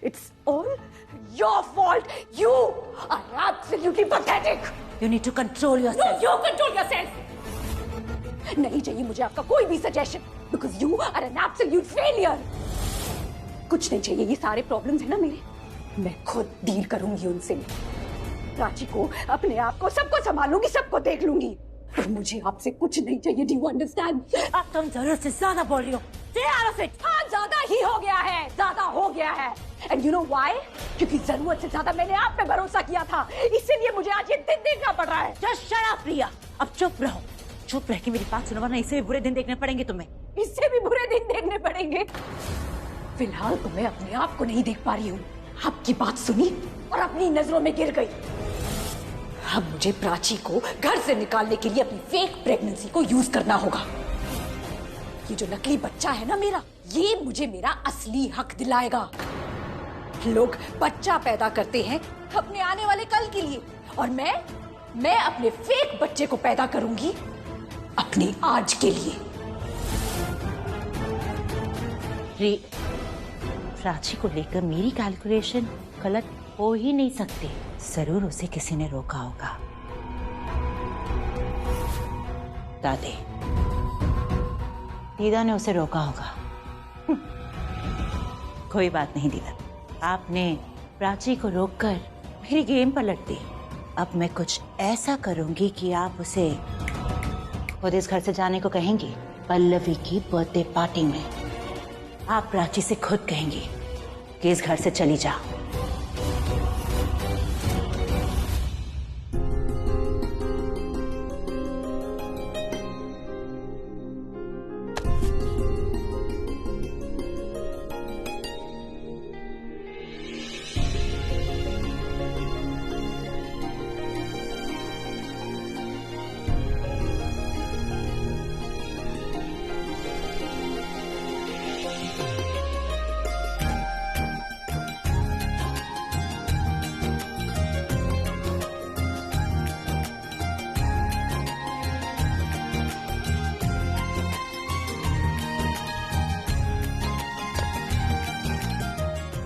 It's all your fault. You are absolutely pathetic. You need to control yourself. No, you control yourself. नहीं चाहिए मुझे आपका कोई भी suggestion, because you are an absolute failure. कुछ नहीं चाहिए, ये सारे प्रॉब्लम्स है ना मेरे, मैं खुद डील करूंगी उनसे। प्राची को, अपने आप को, सबको संभालूंगी, सबको देख लूंगी। पर मुझे आपसे कुछ नहीं चाहिए। Do you understand? अब तुम जरूरत से ज्यादा बोल रही हो। Stay out of it. हाँ, ज्यादा ही हो गया है, ज्यादा हो गया है। And you know why? क्योंकि जरूरत से ज्यादा मैंने आप पे भरोसा किया था, इसीलिए मुझे आज ये दिन देखना पड़ रहा है। Just shut up, प्रिया। अब चुप रहो, चुप रह के मेरी बात सुनो, वरना इससे भी बुरे दिन देखने पड़ेंगे तुम्हें। इससे भी बुरे दिन देखने पड़ेंगे। फिलहाल तो मैं अपने आप को नहीं देख पा रही हूँ। आपकी बात सुनी और अपनी नजरों में गिर गई। अब मुझे प्राची को घर से निकालने के लिए अपनी फेक प्रेगनेंसी को यूज करना होगा। ये जो नकली बच्चा है ना मेरा, ये मुझे मेरा असली हक दिलाएगा। लोग बच्चा पैदा करते हैं अपने आने वाले कल के लिए, और मैं अपने फेक बच्चे को पैदा करूंगी अपने आज के लिए। प्राची को लेकर मेरी कैलकुलेशन गलत हो ही नहीं सकती। जरूर उसे किसी ने रोका होगा। दादी, दीदा ने उसे रोका होगा। कोई बात नहीं दीदा, आपने प्राची को रोककर मेरी गेम पलट दी। अब मैं कुछ ऐसा करूंगी कि आप उसे खुद इस घर से जाने को कहेंगी। पल्लवी की बर्थडे पार्टी में आप प्राची से खुद कहेंगी कि इस घर से चली जा।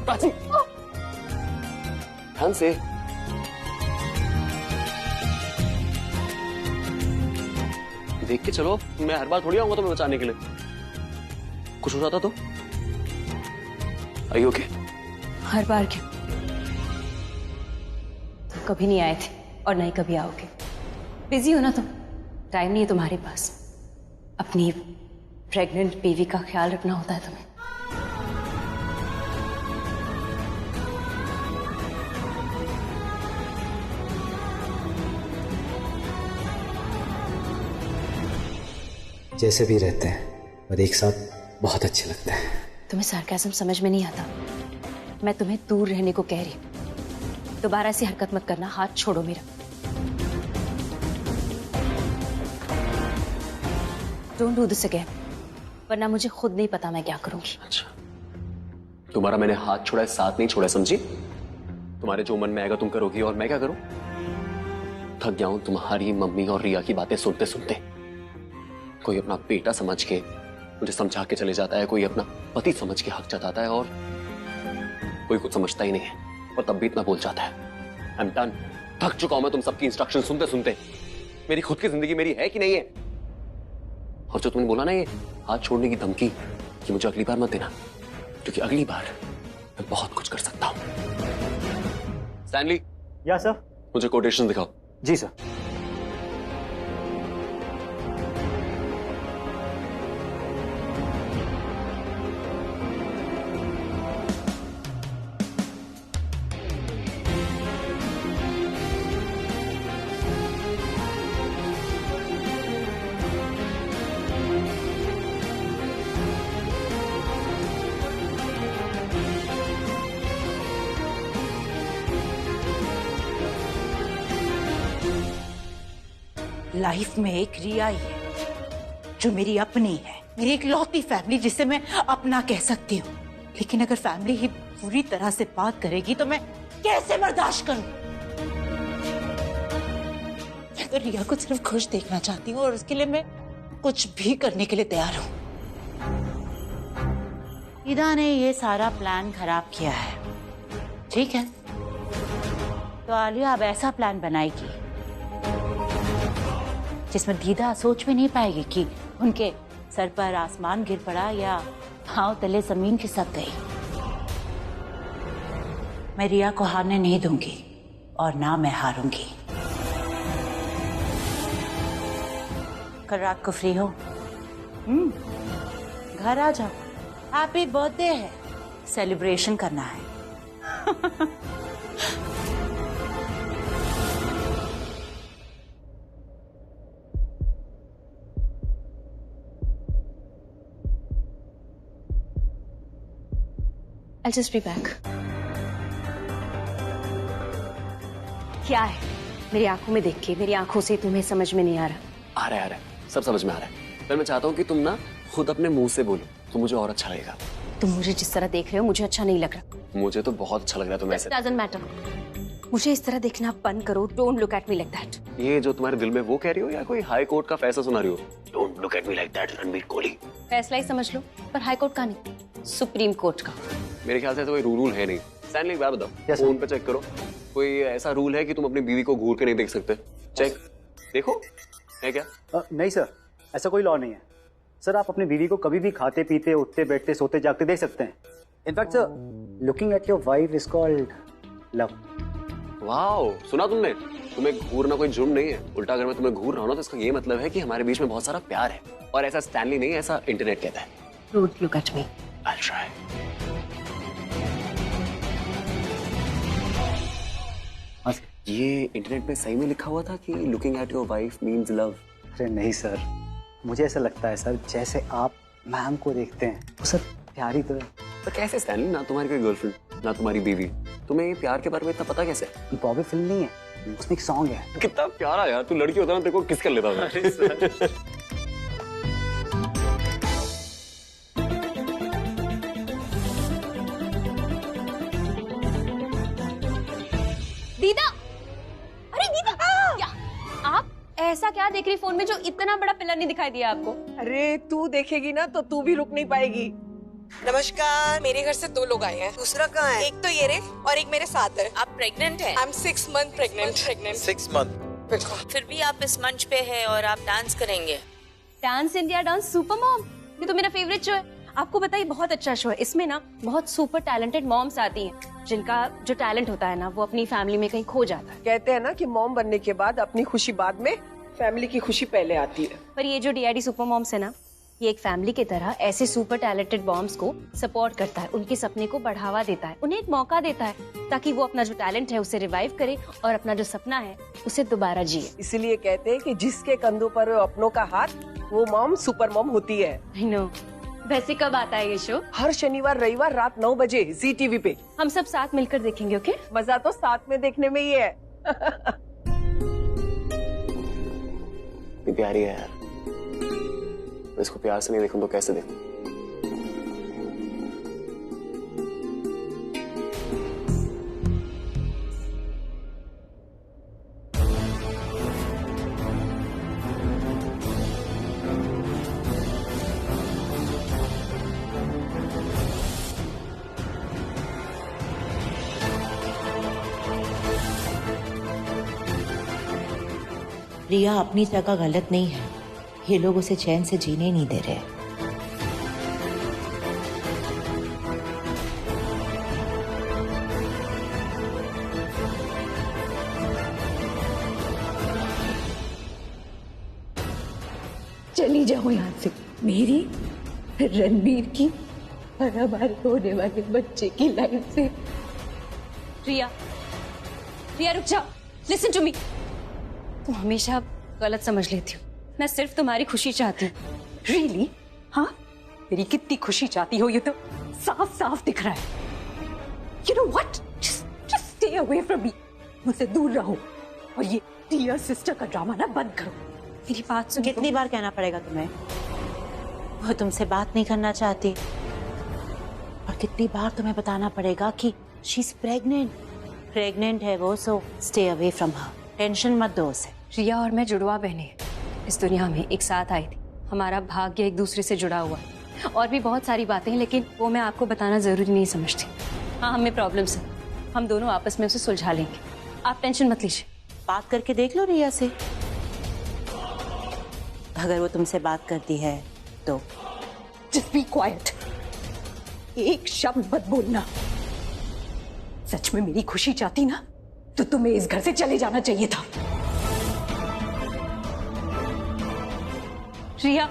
प्राची, ध्यान से। देख के चलो, मैं हर बार थोड़ी आऊंगा तुम्हें बचाने के लिए। कुछ हो जाता तो? Are you okay? हर बार क्यों? तुम कभी नहीं आए थे और नहीं कभी आओगे। बिजी हो ना तुम, टाइम नहीं है तुम्हारे पास। अपनी प्रेग्नेंट बीवी का ख्याल रखना होता है तुम्हें। जैसे भी रहते हैं और एक साथ बहुत अच्छे लगते हैं। तुम्हें सार्केज्म समझ में नहीं आता। मैं तुम्हें दूर रहने को कह रही हूँ। दोबारा ऐसी हरकत मत करना। हाथ छोड़ो मेरा। डोंट डू दिस अगेन, वरना मुझे खुद नहीं पता मैं क्या करूंगी। अच्छा, तुम्हारा मैंने हाथ छोड़ा है, साथ नहीं छोड़ा, समझी? तुम्हारे जो मन में आएगा तुम करोगी, और मैं क्या करूं? थक गया हूं तुम्हारी मम्मी और रिया की बातें सुनते सुनते। कोई अपना बेटा समझ के मुझे समझा के चले जाता है, कोई अपना पति समझ के हक जताता है, और कोई कुछ समझता ही नहीं है और तब भी इतना बोल जाता है। I am done. थक चुका हूं मैं तुम सबकी इंस्ट्रक्शन सुनते सुनते। मेरी खुद की जिंदगी मेरी है कि नहीं है? और जो तुमने बोला ना, ये हाथ छोड़ने की धमकी, कि मुझे अगली बार मत देना, क्योंकि अगली बार मैं बहुत कुछ कर सकता हूं। स्टैनली। या सर। मुझे कोटेशन दिखाओ। जी सर। लाइफ में एक रिया ही है जो मेरी अपनी है, मेरी एक लौती फैमिली जिसे मैं अपना कह सकती हूँ। लेकिन अगर फैमिली ही पूरी तरह से बात करेगी तो मैं कैसे बर्दाश्त करूं? मैं तो रिया को सिर्फ खुश देखना चाहती हूँ और उसके लिए मैं कुछ भी करने के लिए तैयार हूँ। ईदा ने ये सारा प्लान खराब किया है। ठीक है, तो आलिया अब ऐसा प्लान बनाएगी जिसमें दीदा सोच भी नहीं पाएगी कि उनके सर पर आसमान गिर पड़ा या पांव तले जमीन खिसक गई। मैं रिया को हारने नहीं दूंगी और ना मैं हारूंगी। कल रात को फ्री हो? घर आ जाओ, हैप्पी बर्थडे है, सेलिब्रेशन करना है। I'll just be back. क्या है मेरी आंखों में देख के, मेरी आंखों से तुम्हें समझ में नहीं आ रहा? आ रहा है, सब समझ में आ रहा है। पर मैं चाहता हूँ कि तुम ना खुद अपने मुंह से बोलो तो मुझे और अच्छा लगेगा। तुम मुझे जिस तरह देख रहे हो मुझे अच्छा नहीं लग रहा। मुझे तो बहुत अच्छा लग रहा है तुम ऐसे। Doesn't matter. मुझे इस तरह देखना बंद करो। Don't look at me like that. ये जो तुम्हारे दिल में वो कह रही हो या कोई हाई कोर्ट का फैसला सुना रही हो? Don't look at me like that, Ranbir Kohli. फैसला ही समझ लो, पर हाई कोर्ट का नहीं, सुप्रीम कोर्ट का। मेरे ख्याल से तो कोई रूल है नहीं। स्टैनली एक बात बताओ, फोन पे चेक करो, कोई ऐसा रूल है कि तुम अपनी बीवी को घूर के नहीं देख सकते? चेक देखो, है क्या? नहीं सर, ऐसा कोई लॉ नहीं है। सर आप अपनी बीवी को कभी भी खाते पीते उठते बैठते सोते जागते देख सकते हैं। In fact sir, looking at your wife is called love. Wow, सुना तुमने? तुम्हें घूरना कोई जुर्म नहीं है। उल्टा अगर मैं तुम्हें घूर रहा हूँ तो इसका ये मतलब है कि हमारे बीच में बहुत सारा प्यार है। और ऐसा स्टैनली नहीं, ऐसा इंटरनेट कहता है। Don't look at me. I'll try. ये इंटरनेट पे सही में लिखा हुआ था कि looking at your wife means love? अरे नहीं सर, मुझे ऐसा लगता है सर जैसे आप मैम को देखते हैं वो सर प्यार ही तो है। तो कैसे स्टैनली, ना तुम्हारी कोई गर्लफ्रेंड ना तुम्हारी बीवी, तुम्हें ये प्यार के बारे में इतना पता कैसे? बॉबी फिल्म नहीं है, उसमें एक सॉन्ग है। कितना प्यारा यार, तू लड़की होता ना तेरे को किस कर लेता था। दीदा, अरे दीदा, क्या आप ऐसा क्या देख रही फोन में जो इतना बड़ा पिलर नहीं दिखाई दिया आपको? अरे तू देखेगी ना तो तू भी रुक नहीं पाएगी। नमस्कार, मेरे घर से 2 लोग आए हैं। दूसरा कहाँ है? एक तो ये रे और एक मेरे साथ है। आप प्रेग्नेंट हैं? I am 6 month pregnant. 6 month? बिल्कुल। फिर भी आप इस मंच पे है और आप डांस करेंगे? Dance India dance super mom, ये तो मेरा फेवरेट शो है। आपको बताइए, बहुत अच्छा शो है। इसमें ना बहुत सुपर टैलेंटेड मॉम्स आती हैं जिनका जो टैलेंट होता है ना वो अपनी फैमिली में कहीं खो जाता है। कहते हैं ना कि मॉम बनने के बाद अपनी खुशी बाद में, फैमिली की खुशी पहले आती है। पर ये जो डीआईडी सुपर मॉम्स है ना, ये एक फैमिली की तरह ऐसे सुपर टैलेंटेड मॉम्स को सपोर्ट करता है, उनके सपने को बढ़ावा देता है, उन्हें एक मौका देता है ताकि वो अपना जो टैलेंट है उसे रिवाइव करे और अपना जो सपना है उसे दोबारा जिए। इसीलिए कहते हैं कि जिसके कंधों पर हो अपनों का हाथ, वो मॉम सुपर मॉम होती है। I know. वैसे कब आता है ये शो? हर शनिवार रविवार रात 9 बजे जी टीवी पे। हम सब साथ मिलकर देखेंगे, ओके? मजा तो साथ में देखने में ही है। प्यारी है यार, इसको प्यार से नहीं देखूं तो कैसे देखूं? रिया अपनी जगह गलत नहीं है, ये लोग उसे चैन से जीने नहीं दे रहे। चली जाओ यहाँ से, मेरी, रणबीर की और हमारे होने वाले बच्चे की लाइफ से। रिया, रिया रुक जाओ, लिसन टू मी। तुम हमेशा गलत समझ लेती हो, मैं सिर्फ तुम्हारी खुशी चाहती हूँ। रियली? हाँ, मेरी कितनी खुशी चाहती हो ये तो साफ साफ दिख रहा है। You know what? Just stay away from me. मुझसे दूर रहो और ये डियर सिस्टर का ड्रामा ना बंद करो। मेरी बात सुनो। कितनी बार कहना पड़ेगा तुम्हें? वो तुमसे बात नहीं करना चाहती, और कितनी बार तुम्हें बताना पड़ेगा कि शी इज प्रेग्नेंट है वो, so stay away from her. Tension मत दो उसे। रिया और मैं जुड़वा बहने इस दुनिया में एक साथ आई थी, हमारा भाग्य एक दूसरे से जुड़ा हुआ है और भी बहुत सारी बातें हैं, लेकिन वो मैं आपको बताना जरूरी नहीं समझती। हाँ, हमें प्रॉब्लम्स है, हम दोनों आपस में उसे सुलझा लेंगे, आप टेंशन मत लीजिए। बात करके देख लो रिया से, अगर वो तुमसे बात करती है तो। जस्ट बी क्वाइट, एक शब्द मत बोलना। सच में मेरी खुशी चाहती ना तो तुम्हें इस घर से चले जाना चाहिए था। रिया,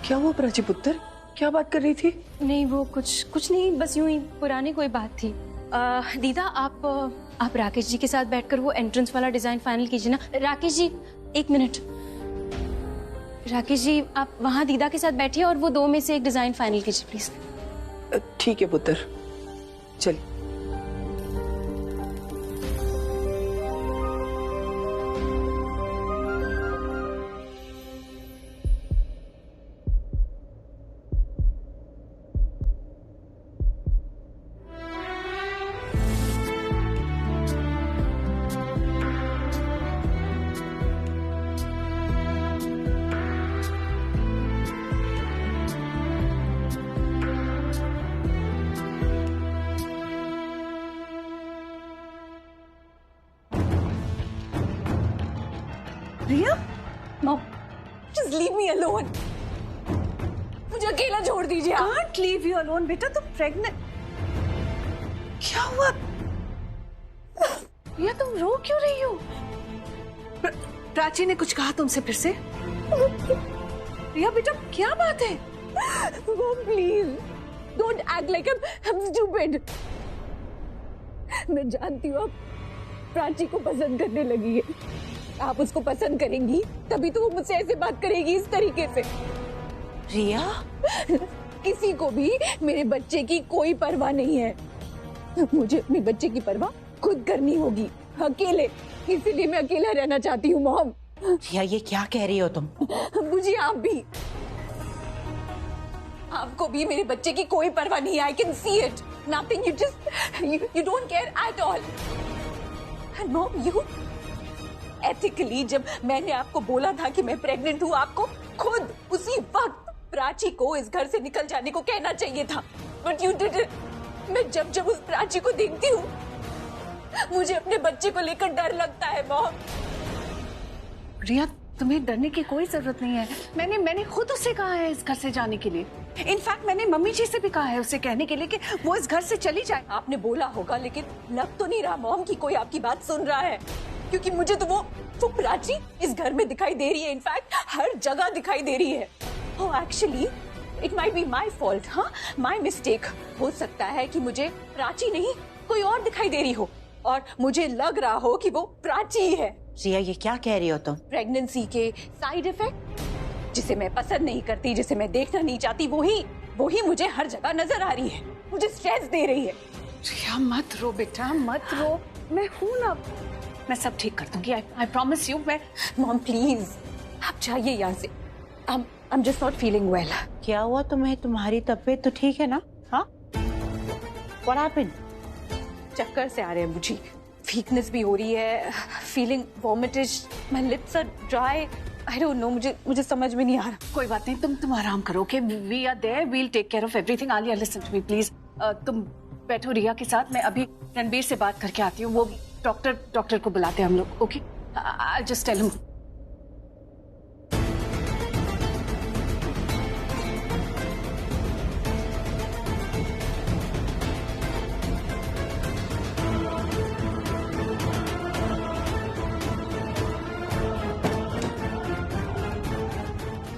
क्या हुआ प्राची पुत्र, क्या बात कर रही थी? नहीं वो कुछ नहीं, बस यूं ही पुरानी कोई बात थी। दीदा आप राकेश जी के साथ बैठकर वो एंट्रेंस वाला डिजाइन फाइनल कीजिए ना। राकेश जी, एक मिनट। राकेश जी, आप वहाँ दीदा के साथ बैठिए और वो 2 में से एक डिजाइन फाइनल कीजिए प्लीज। ठीक है पुत्र, चल। रिया, mom, just leave me alone. मुझे अकेला छोड़ दीजिए। Can't leave you alone, बेटा, तुम प्रेग्नेंट। क्या हुआ? रिया, तुम रो क्यों रही हो? प्राची ने कुछ कहा तुमसे फिर से? रिया बेटा, क्या बात है? Mom please, don't act like I'm stupid. मैं जानती हूँ आप प्राची को पसंद करने लगी है। आप उसको पसंद करेंगी तभी तो वो मुझसे ऐसे बात करेगी, इस तरीके से। रिया, किसी को भी मेरे बच्चे की कोई परवाह नहीं है। मुझे अपने बच्चे की परवाह खुद करनी होगी, अकेले। इसीलिए मैं अकेला रहना चाहती हूँ मॉम। रिया ये क्या कह रही हो तुम? मुझे आप भी, आपको भी मेरे बच्चे की कोई परवाह नहीं है। I can see it. Nothing, you don't care at all. And mom, you ethically जब मैंने आपको बोला था कि मैं प्रेग्नेंट हूँ, आपको खुद उसी वक्त प्राची को इस घर से निकल जाने को कहना चाहिए था, बट यू डिडंट। मैं जब उस प्राची को देखती हूँ मुझे अपने बच्चे को लेकर डर लगता है मॉम। रिया, तुम्हें डरने की कोई जरूरत नहीं है। मैंने खुद उससे कहा है इस घर से जाने के लिए। इनफैक्ट मैंने मम्मी जी से भी कहा है उसे कहने के लिए कि वो इस घर से चली जाए। आपने बोला होगा, लेकिन लग तो नहीं रहा मॉम कि कोई आपकी बात सुन रहा है, क्योंकि मुझे तो वो प्राची इस घर में दिखाई दे रही है। इनफैक्ट हर जगह दिखाई दे रही है। Oh actually it might be my fault, हाँ माई मिस्टेक। हो सकता है कि मुझे प्राची नहीं कोई और दिखाई दे रही हो और मुझे लग रहा हो कि वो प्राची है। रिया ये क्या कह रही हो तुम? प्रेगनेंसी के साइड इफेक्ट, जिसे मैं पसंद नहीं करती, जिसे मैं देखना नहीं चाहती, वही मुझे हर जगह नजर आ रही है, मुझे स्ट्रेस दे रही है। रिया मत रो बेटा, मत रो, मैं हूं ना, मैं सब ठीक कर दूंगी। I promise you. मैं मॉम प्लीज आप जाइए यहाँ से। I'm just not feeling well. क्या हुआ तुम्हें? तुम्हारी तबीयत तो ठीक है ना? हाँ, What happened? चक्कर से आ रहे हैं मुझे, वीकनेस भी हो रही है, feeling vomitish, my lips are dry. I don't know, मुझे समझ में नहीं आ रहा। कोई बात नहीं, तुम आराम करो, okay? We are there, we'll take care of everything. Alia listen to me please. तुम बैठो रिया के साथ, मैं अभी रणबीर से बात करके आती हूँ। वो डॉक्टर को बुलाते हैं हम लोग, okay? I just tell him.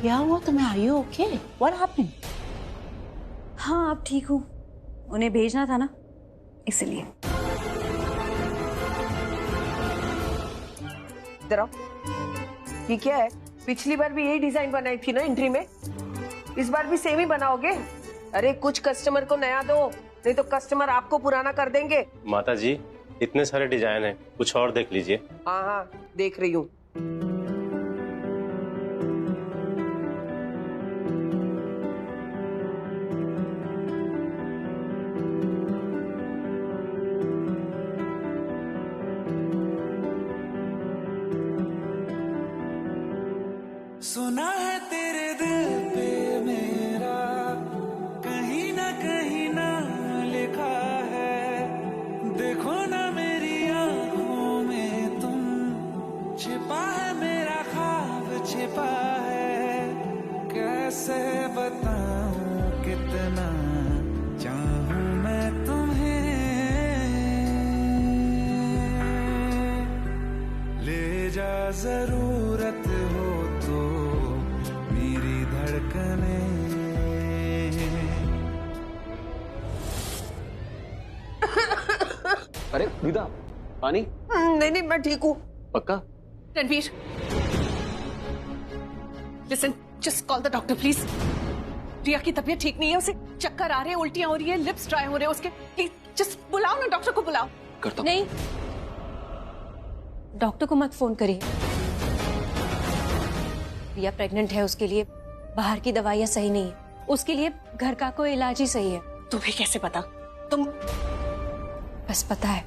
क्या हुआ तुम्हें? Are you okay? What happened? हाँ आप ठीक हूँ, उन्हें भेजना था ना इसलिए। इधर आओ। ये क्या है? पिछली बार भी यही डिजाइन बनाई थी ना एंट्री में, इस बार भी सेम ही बनाओगे? अरे कुछ कस्टमर को नया दो, नहीं तो कस्टमर आपको पुराना कर देंगे। माता जी इतने सारे डिजाइन हैं, कुछ और देख लीजिए। हाँ हाँ देख रही हूँ। कैसे बताऊं कितना चाहूं मैं तुम्हें, ले जा जरूरत हो तो मेरी धड़कने। अरे विदा, पानी? नहीं मैं ठीक हूँ। पक्का? Ranveer, listen, just call the doctor please. Riya की तबीयत ठीक नहीं है, उसे चक्कर आ रहे हैं, उल्टियां हो रही है, लिप्स ड्राई हो रहे हैं उसके। प्लीज जस्ट बुलाओ ना, डॉक्टर को बुलाओ। करता हूं। नहीं, डॉक्टर को मत फोन करिए। रिया प्रेग्नेंट है, उसके लिए बाहर की दवाइयां सही नहीं है, उसके लिए घर का कोई इलाज ही सही है। तुम्हें कैसे पता? तुम? बस पता है,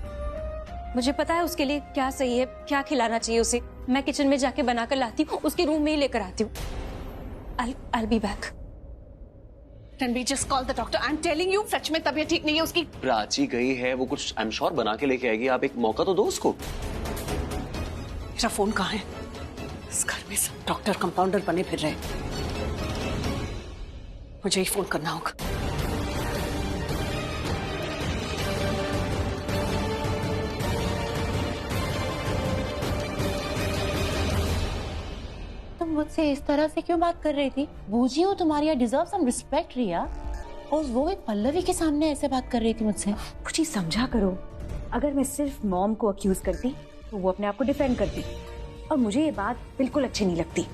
मुझे पता है उसके लिए क्या सही है, क्या खिलाना चाहिए उसे। मैं किचन में जाके बनाकर लाती हूँ, उसके रूम में ही लेकर आती हूँ। I'll be back. Ranbir, just call the doctor. I am telling you, सच में तबीयत ठीक नहीं है उसकी। प्राची गई है, वो कुछ आई एम श्योर बना के लेके आएगी, आप एक मौका तो दो उसको। मेरा फोन कहाँ है? इस घर में सब डॉक्टर कंपाउंडर बने फिर रहे, मुझे ही फोन करना होगा। तुम मुझसे इस तरह से क्यों बात कर रही थी? बूझी हूँ तुम्हारी, आई डिजर्व सम रिस्पेक्ट रिया। और वो एक पल्लवी के सामने ऐसे बात कर रही थी मुझसे। मुझे समझा करो, अगर मैं सिर्फ मॉम को अक्यूज करती तो वो अपने आप को डिफेंड करती, और मुझे ये बात बिल्कुल अच्छी नहीं लगती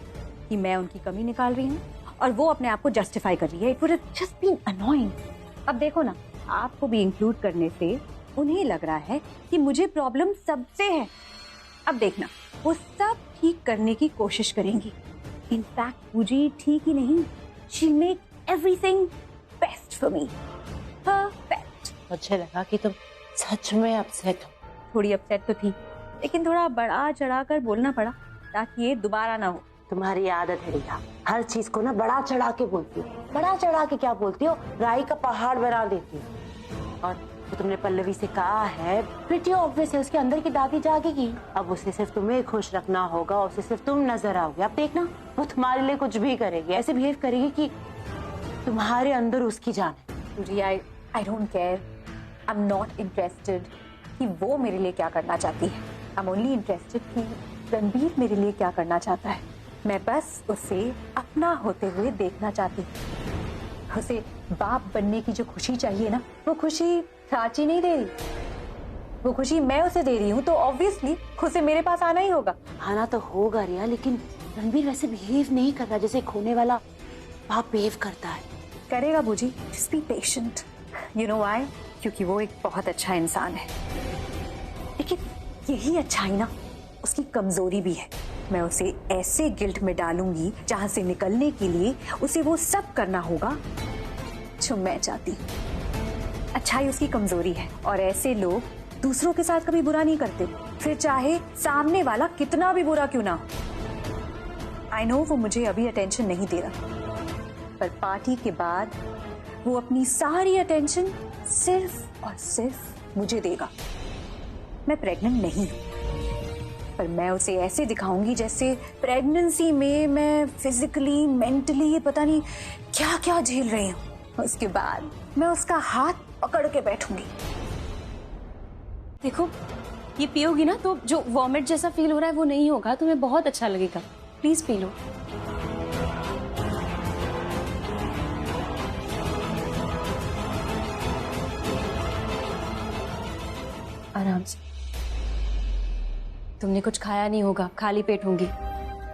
कि मैं उनकी कमी निकाल रही हूँ और वो अपने आप को जस्टिफाई कर रही है। It would have just been annoying. अब देखो ना, आपको भी इंक्लूड करने से उन्हें लग रहा है कि मुझे प्रॉब्लम सबसे है। अब देखना, वो सब ठीक करने की कोशिश करेंगी। इनफैक्ट मुझे ठीक ही नहीं, she will make everything best for me, perfect. मुझे लगा कि तुम सच में अपसेट हो। थोड़ी अपसेट तो थी, लेकिन थोड़ा बड़ा चढ़ा कर बोलना पड़ा ताकि ये दोबारा ना हो। तुम्हारी आदत है रिया, हर चीज को ना बड़ा चढ़ा के बोलती हो। बड़ा चढ़ा के क्या बोलती हो? राई का पहाड़ बना देती हो। और तो तुमने पल्लवी से कहा है, प्रीटी ऑब्वियस है, उसके अंदर की दादी जागेगी। अब उसे सिर्फ तुम्हें खुश रखना होगा, उसे सिर्फ तुम नजर आओगे। अब देखना, वो तुम्हारे लिए कुछ भी करेगी, ऐसे बिहेव करेगी कि तुम्हारे अंदर उसकी जान है। Riya, I don't care, I am not interested कि वो मेरे लिए क्या करना चाहती है। आई एम ओनली इंटरेस्टेड कि रणबीर मेरे लिए क्या करना चाहता है। मैं बस उसे अपना होते हुए देखना चाहती हूँ। उसे बाप बनने की जो खुशी चाहिए ना, वो खुशी प्राची नहीं दे रही, वो खुशी मैं उसे दे रही हूँ, तो ऑब्वियसली उसे मेरे पास आना ही होगा। आना तो होगा रिया, लेकिन रणबीर वैसे बिहेव नहीं कर रहा जैसे खोने वाला बाप बिहेव करता है। करेगा बूजी, just be patient. You know why? क्योंकि वो एक बहुत अच्छा इंसान है, लेकिन यही अच्छाई ना उसकी कमजोरी भी है। मैं उसे ऐसे गिल्ट में डालूंगी जहां से निकलने के लिए उसे वो सब करना होगा जो मैं चाहती हूँ। अच्छाई उसकी कमजोरी है, और ऐसे लोग दूसरों के साथ कभी बुरा नहीं करते, फिर चाहे सामने वाला कितना भी बुरा क्यों ना हो। आई नो वो मुझे अभी अटेंशन नहीं दे रहा, पर पार्टी के बाद वो अपनी सारी अटेंशन सिर्फ और सिर्फ मुझे देगा। मैं प्रेग्नेंट नहीं हूँ, पर मैं उसे ऐसे दिखाऊंगी जैसे प्रेगनेंसी में मैं फिजिकली मेंटली पता नहीं क्या क्या झेल रही हूँ। उसके बाद मैं उसका हाथ पकड़ के बैठूंगी। देखो, ये पियोगी ना तो जो वॉमिट जैसा फील हो रहा है वो नहीं होगा, तुम्हें बहुत अच्छा लगेगा। Please P low. आराम से। तुमने कुछ खाया नहीं होगा, खाली पेट होंगी,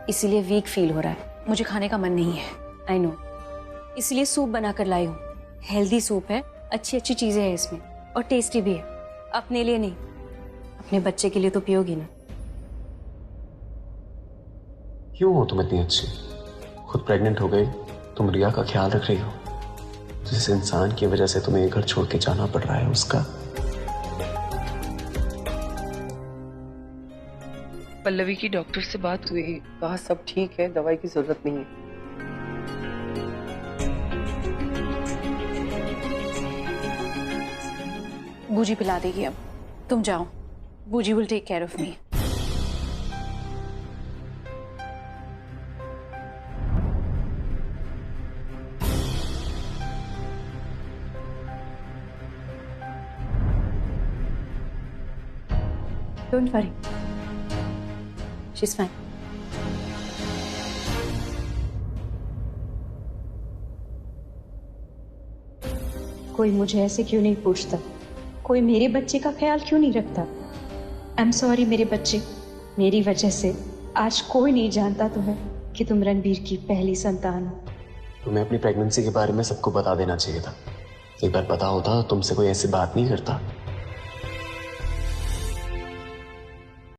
इसीलिए वीक फील हो रहा है। मुझे खाने का मन नहीं है। आई नो, इसलिए सूप बनाकर लाई हूँ। हेल्दी सूप है, अच्छी अच्छी चीजें हैं इसमें, और टेस्टी भी है। अपने लिए नहीं, अपने बच्चे के लिए तो पियोगी ना। क्यों हो तुम इतनी अच्छी? खुद प्रेग्नेंट हो गई, तुम रिया का ख्याल रख रही हो। जिस इंसान की वजह से तुम्हें घर छोड़ के जाना पड़ रहा है उसका। पल्लवी की डॉक्टर से बात हुई, कहा सब ठीक है, दवाई की जरूरत नहीं है। बूजी पिला देगी, अब तुम जाओ। Booji will take care of me. Don't worry, she is fine. कोई मुझे ऐसे क्यों नहीं पूछता, कोई मेरे बच्चे का ख्याल क्यों नहीं रखता। आई एम सॉरी मेरे बच्चे, मेरी वजह से आज कोई नहीं जानता तुम्हें कि तुम रणबीर की पहली संतान हो। तुम्हें अपनी प्रेगनेंसी के बारे में सबको बता देना चाहिए था। एक बार पता होता तुमसे कोई ऐसी बात नहीं करता।